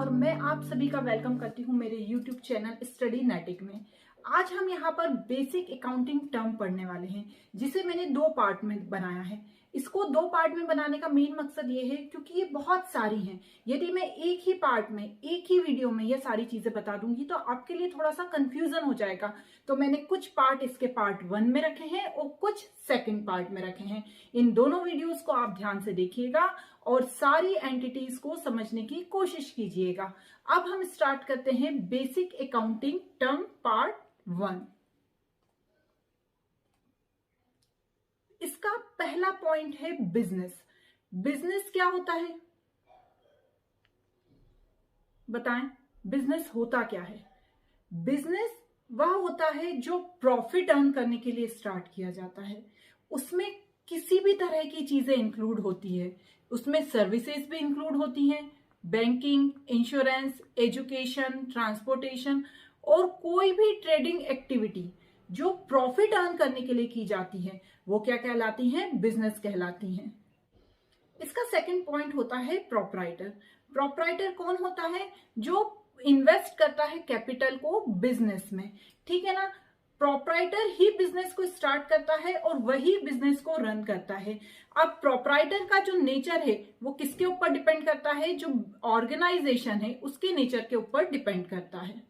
और मैं आप सभी का वेलकम करती हूँ मेरे YouTube चैनल स्टडी नेटिक में। आज हम यहाँ पर बेसिक अकाउंटिंग टर्म पढ़ने वाले हैं, जिसे मैंने दो पार्ट में बनाया है। इसको दो पार्ट में बनाने का मेन मकसद ये है क्योंकि ये बहुत सारी हैं। यदि मैं एक ही पार्ट में एक ही वीडियो में ये सारी चीजें बता दूंगी तो आपके लिए थोड़ा सा कंफ्यूजन हो जाएगा। तो मैंने कुछ पार्ट इसके पार्ट 1 में रखे हैं और कुछ सेकंड पार्ट में रखे हैं। इन दोनों वीडियोस को आप ध्यान से देखिएगा और सारी एंटिटीज को समझने की कोशिश कीजिएगा। अब हम स्टार्ट करते हैं बेसिक अकाउंटिंग टर्म पार्ट 1। इसका पहला पॉइंट है बिजनेस। बिजनेस क्या होता है बताएं? बिजनेस होता क्या है? बिजनेस वह होता है जो प्रॉफिट अर्न करने के लिए स्टार्ट किया जाता है। उसमें किसी भी तरह की चीजें इंक्लूड होती है। उसमें सर्विसेज भी इंक्लूड होती हैं, बैंकिंग, इंश्योरेंस, एजुकेशन, ट्रांसपोर्टेशन और कोई भी ट्रेडिंग एक्टिविटी जो प्रॉफिट अर्न करने के लिए की जाती है वो क्या कहलाती हैं? बिजनेस कहलाती हैं। इसका सेकंड पॉइंट होता है प्रोप्राइटर। प्रोप्राइटर कौन होता है? जो इन्वेस्ट करता है कैपिटल को बिजनेस में, ठीक है ना। प्रोप्राइटर ही बिजनेस को स्टार्ट करता है और वही बिजनेस को रन करता है। अब प्रोप्राइटर का जो नेचर है वो किसके ऊपर डिपेंड करता है? जो ऑर्गेनाइजेशन है उसके नेचर के ऊपर डिपेंड करता है।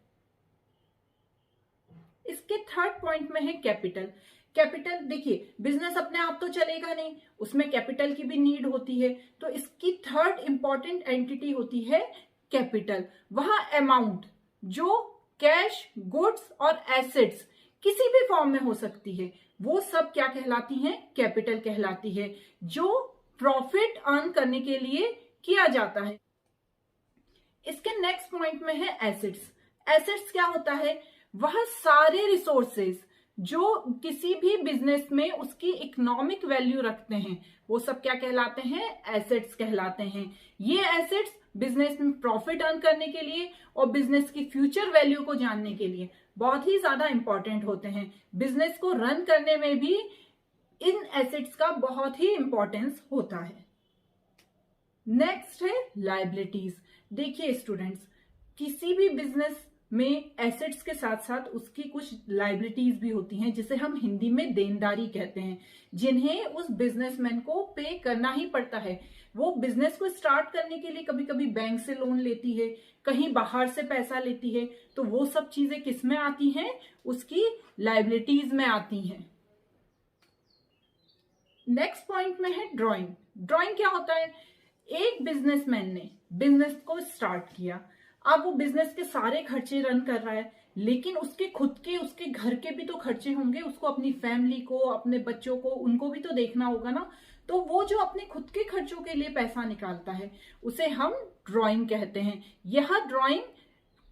इसके थर्ड पॉइंट में है कैपिटल। कैपिटल देखिए, बिजनेस अपने आप तो चलेगा नहीं, उसमें कैपिटल की भी नीड होती है। तो इसकी थर्ड इंपॉर्टेंट एंटिटी होती है कैपिटल। वह अमाउंट जो कैश, गुड्स और एसेट्स किसी भी फॉर्म में हो सकती है, वो सब क्या कहलाती हैं? कैपिटल कहलाती है, जो प्रॉफिट अर्न करने के लिए किया जाता है। इसके नेक्स्ट पॉइंट में है एसेट्स। एसेट्स क्या होता है? वह सारे रिसोर्सेज जो किसी भी बिजनेस में उसकी इकोनॉमिक वैल्यू रखते हैं वो सब क्या कहलाते हैं? एसेट्स कहलाते हैं। ये एसेट्स बिजनेस में प्रॉफिट अर्न करने के लिए और बिजनेस की फ्यूचर वैल्यू को जानने के लिए बहुत ही ज्यादा इंपॉर्टेंट होते हैं। बिजनेस को रन करने में भी इन एसेट्स का बहुत ही इंपॉर्टेंस होता है। नेक्स्ट है लायबिलिटीज। देखिए स्टूडेंट्स, किसी भी बिजनेस में एसेट्स के साथ साथ उसकी कुछ लायबिलिटीज भी होती हैं, जिसे हम हिंदी में देनदारी कहते हैं, जिन्हें उस बिजनेसमैन को पे करना ही पड़ता है। वो बिजनेस को स्टार्ट करने के लिए कभी कभी बैंक से लोन लेती है, कहीं बाहर से पैसा लेती है, तो वो सब चीजें किस में आती हैं? उसकी लायबिलिटीज में आती हैं। नेक्स्ट पॉइंट में है ड्राइंग। ड्राइंग क्या होता है? एक बिजनेसमैन ने बिजनेस को स्टार्ट किया, अब वो बिजनेस के सारे खर्चे रन कर रहा है, लेकिन उसके खुद के, उसके घर के भी तो खर्चे होंगे। उसको अपनी फैमिली को, अपने बच्चों को, उनको भी तो देखना होगा ना। तो वो जो अपने खुद के खर्चों के लिए पैसा निकालता है उसे हम ड्राइंग कहते हैं। यह ड्राइंग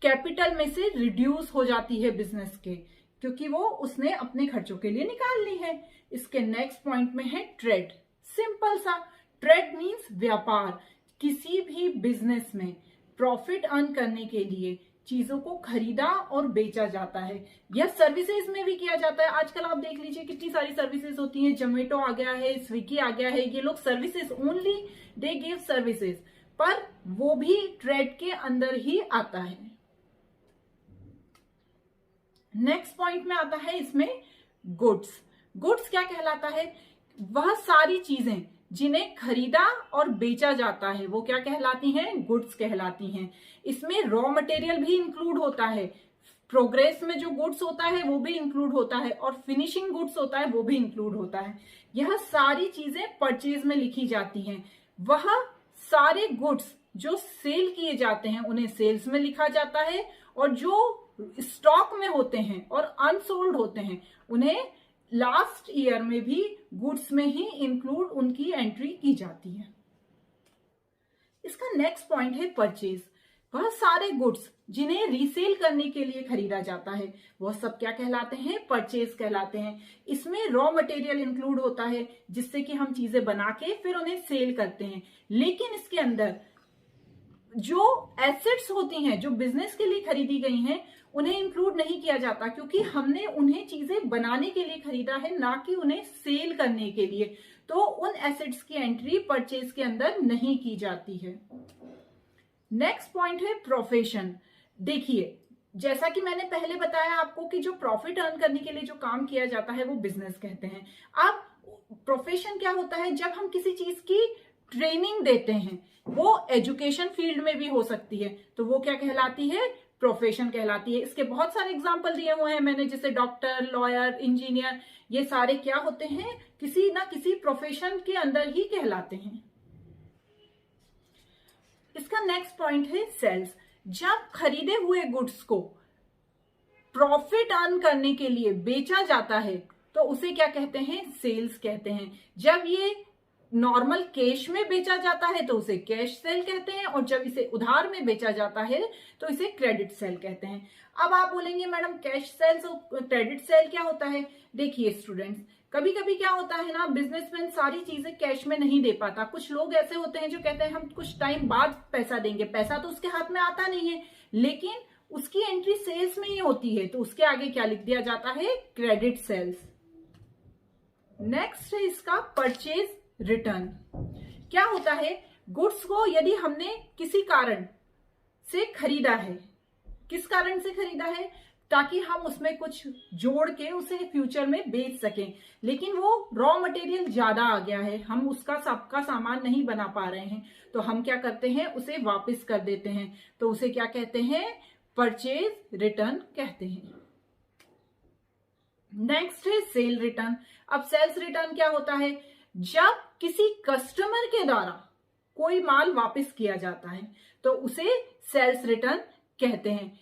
कैपिटल में से रिड्यूस हो जाती है बिजनेस के, क्योंकि वो उसने अपने खर्चों के लिए निकाल ली है। इसके नेक्स्ट पॉइंट में है ट्रेड। सिंपल सा, ट्रेड मीन्स व्यापार। किसी भी बिजनेस में प्रॉफिट अर्न करने के लिए चीजों को खरीदा और बेचा जाता है। यह सर्विसेज में भी किया जाता है। आजकल आप देख लीजिए कितनी सारी सर्विसेज होती हैं। जोमेटो आ गया है, स्विगी आ गया है, ये लोग services, only they give services, पर वो भी ट्रेड के अंदर ही आता है। नेक्स्ट पॉइंट में आता है इसमें गुड्स। गुड्स क्या कहलाता है? वह सारी चीजें जिन्हें खरीदा और बेचा जाता है वो क्या कहलाती हैं? गुड्स कहलाती हैं। इसमें रॉ मटेरियल भी इंक्लूड होता है, प्रोग्रेस में जो गुड्स होता है वो भी इंक्लूड होता है, और फिनिशिंग गुड्स होता है वो भी इंक्लूड होता है। यह सारी चीजें परचेज में लिखी जाती हैं। वह सारे गुड्स जो सेल किए जाते हैं उन्हें सेल्स में लिखा जाता है, और जो स्टॉक में होते हैं और अनसोल्ड होते हैं उन्हें लास्ट ईयर में भी गुड्स में ही इंक्लूड उनकी एंट्री की जाती है। इसका नेक्स्ट पॉइंट है परचेज। वह सारे गुड्स जिन्हें रीसेल करने के लिए खरीदा जाता है वह सब क्या कहलाते हैं? परचेज कहलाते हैं। इसमें रॉ मटेरियल इंक्लूड होता है जिससे कि हम चीजें बना के फिर उन्हें सेल करते हैं, लेकिन इसके अंदर जो एसेट्स होती हैं जो बिजनेस के लिए खरीदी गई हैं उन्हें इंक्लूड नहीं किया जाता, क्योंकि हमने उन्हें चीजें बनाने के लिए खरीदा है, ना कि उन्हें सेल करने के लिए। तो उन एसेट्स की एंट्री परचेज के अंदर नहीं की जाती है। नेक्स्ट पॉइंट है प्रोफेशन। देखिए, जैसा कि मैंने पहले बताया आपको कि जो प्रॉफिट अर्न करने के लिए जो काम किया जाता है वो बिजनेस कहते हैं। अब प्रोफेशन क्या होता है? जब हम किसी चीज की ट्रेनिंग देते हैं, वो एजुकेशन फील्ड में भी हो सकती है, तो वो क्या कहलाती है? प्रोफेशन कहलाती है। इसके बहुत सारे एग्जाम्पल दिए हुए हैं मैंने, जैसे डॉक्टर, लॉयर, इंजीनियर, ये सारे क्या होते हैं? किसी ना किसी प्रोफेशन के अंदर ही कहलाते हैं। इसका नेक्स्ट पॉइंट है सेल्स। जब खरीदे हुए गुड्स को प्रॉफिट अर्न करने के लिए बेचा जाता है तो उसे क्या कहते हैं? सेल्स कहते हैं। जब ये नॉर्मल कैश में बेचा जाता है तो उसे कैश सेल कहते हैं, और जब इसे उधार में बेचा जाता है तो इसे क्रेडिट सेल कहते हैं। अब आप बोलेंगे मैडम कैश सेल्स और क्रेडिट सेल क्या होता है? देखिए स्टूडेंट्स, कभी कभी क्या होता है ना, बिजनेसमैन सारी चीजें कैश में नहीं दे पाता। कुछ लोग ऐसे होते हैं जो कहते हैं हम कुछ टाइम बाद पैसा देंगे, पैसा तो उसके हाथ में आता नहीं है, लेकिन उसकी एंट्री सेल्स में ही होती है, तो उसके आगे क्या लिख दिया जाता है? Credit sales. नेक्स्ट है इसका परचेज रिटर्न। क्या होता है? गुड्स को यदि हमने किसी कारण से खरीदा है, किस कारण से खरीदा है? ताकि हम उसमें कुछ जोड़ के उसे फ्यूचर में बेच सकें, लेकिन वो रॉ मटेरियल ज्यादा आ गया है, हम उसका सबका सामान नहीं बना पा रहे हैं, तो हम क्या करते हैं? उसे वापस कर देते हैं, तो उसे क्या कहते हैं? परचेज रिटर्न कहते हैं। नेक्स्ट है सेल रिटर्न। अब सेल्स रिटर्न क्या होता है? जब किसी कस्टमर के द्वारा कोई माल वापस किया जाता है तो उसे सेल्स रिटर्न कहते हैं।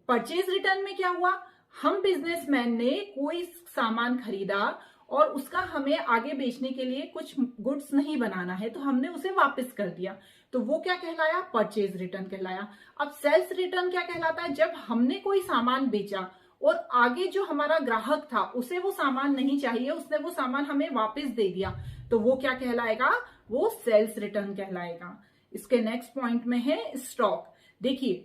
परचेज रिटर्न में क्या हुआ? हम बिजनेसमैन ने कोई सामान खरीदा और उसका हमें आगे बेचने के लिए कुछ गुड्स नहीं बनाना है, तो हमने उसे वापस कर दिया, तो वो क्या कहलाया? परचेज रिटर्न कहलाया। अब सेल्स रिटर्न क्या कहलाता है? जब हमने कोई सामान बेचा और आगे जो हमारा ग्राहक था उसे वो सामान नहीं चाहिए, उसने वो सामान हमें वापस दे दिया, तो वो क्या कहलाएगा? वो सेल्स रिटर्न कहलाएगा। इसके नेक्स्ट पॉइंट में है स्टॉक। देखिए,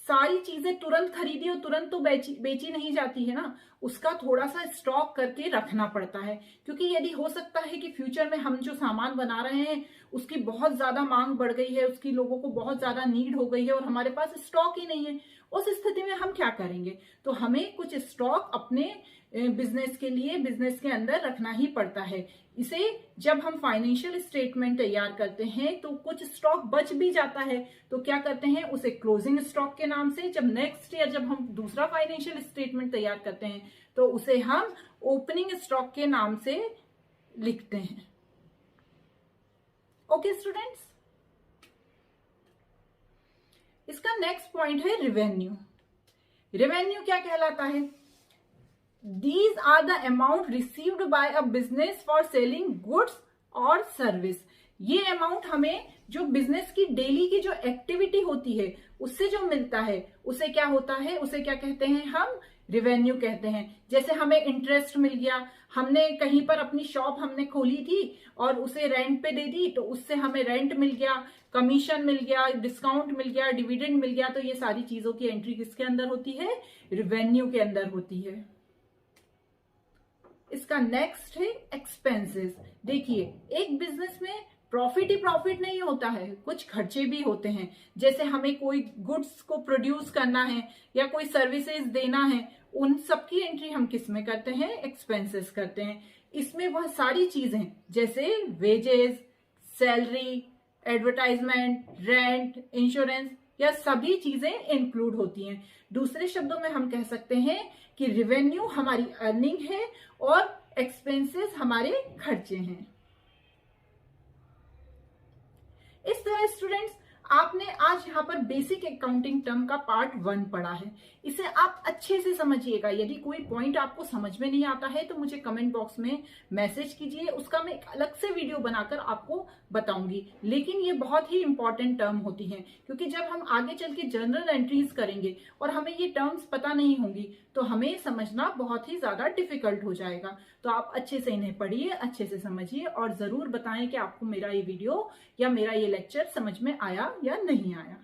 सारी चीजें तुरंत खरीदी और तुरंत तो बेची नहीं जाती है ना, उसका थोड़ा सा स्टॉक करके रखना पड़ता है, क्योंकि यदि हो सकता है कि फ्यूचर में हम जो सामान बना रहे हैं उसकी बहुत ज्यादा मांग बढ़ गई है, उसकी लोगों को बहुत ज्यादा नीड हो गई है और हमारे पास स्टॉक ही नहीं है, उस स्थिति में हम क्या करेंगे? तो हमें कुछ स्टॉक अपने बिजनेस के लिए बिजनेस के अंदर रखना ही पड़ता है। इसे जब हम फाइनेंशियल स्टेटमेंट तैयार करते हैं तो कुछ स्टॉक बच भी जाता है, तो क्या करते हैं? उसे क्लोजिंग स्टॉक के नाम से, जब नेक्स्ट ईयर जब हम दूसरा फाइनेंशियल स्टेटमेंट तैयार करते हैं तो उसे हम ओपनिंग स्टॉक के नाम से लिखते हैं। ओके स्टूडेंट्स, इसका नेक्स्ट पॉइंट है रेवेन्यू। रेवेन्यू क्या कहलाता है? These are the amount received by a business for selling goods or service। ये अमाउंट हमें जो बिजनेस की डेली की जो एक्टिविटी होती है उससे जो मिलता है उसे क्या होता है? उसे क्या कहते हैं? हम रेवेन्यू कहते हैं। जैसे हमें इंटरेस्ट मिल गया, हमने कहीं पर अपनी शॉप हमने खोली थी और उसे रेंट पे दे दी, तो उससे हमें रेंट मिल गया, कमीशन मिल गया, डिस्काउंट मिल गया, डिविडेंड मिल गया, तो ये सारी चीजों की एंट्री किसके अंदर होती है? रेवेन्यू के अंदर होती है। इसका नेक्स्ट है एक्सपेंसेस। देखिए, एक बिजनेस में प्रॉफिट ही प्रॉफिट नहीं होता है, कुछ खर्चे भी होते हैं। जैसे हमें कोई गुड्स को प्रोड्यूस करना है या कोई सर्विसेज देना है, उन सब की एंट्री हम किस में करते हैं? एक्सपेंसेस करते हैं। इसमें वह सारी चीजें जैसे wages, salary, advertisement, rent, insurance, यह सभी चीजें इंक्लूड होती हैं। दूसरे शब्दों में हम कह सकते हैं कि रेवेन्यू हमारी अर्निंग है और एक्सपेंसेस हमारे खर्चे हैं। इस तरह स्टूडेंट्स, आपने आज यहाँ पर बेसिक अकाउंटिंग टर्म का पार्ट 1 पढ़ा है। इसे आप अच्छे से समझिएगा। यदि कोई पॉइंट आपको समझ में नहीं आता है तो मुझे कमेंट बॉक्स में मैसेज कीजिए, उसका मैं एक अलग से वीडियो बनाकर आपको बताऊंगी। लेकिन ये बहुत ही इंपॉर्टेंट टर्म होती हैं, क्योंकि जब हम आगे चल के जनरल एंट्रीज करेंगे और हमें ये टर्म्स पता नहीं होंगी तो हमें समझना बहुत ही ज्यादा डिफिकल्ट हो जाएगा। तो आप अच्छे से इन्हें पढ़िए, अच्छे से समझिए और जरूर बताएं कि आपको मेरा ये वीडियो या मेरा ये लेक्चर समझ में आया या नहीं आया।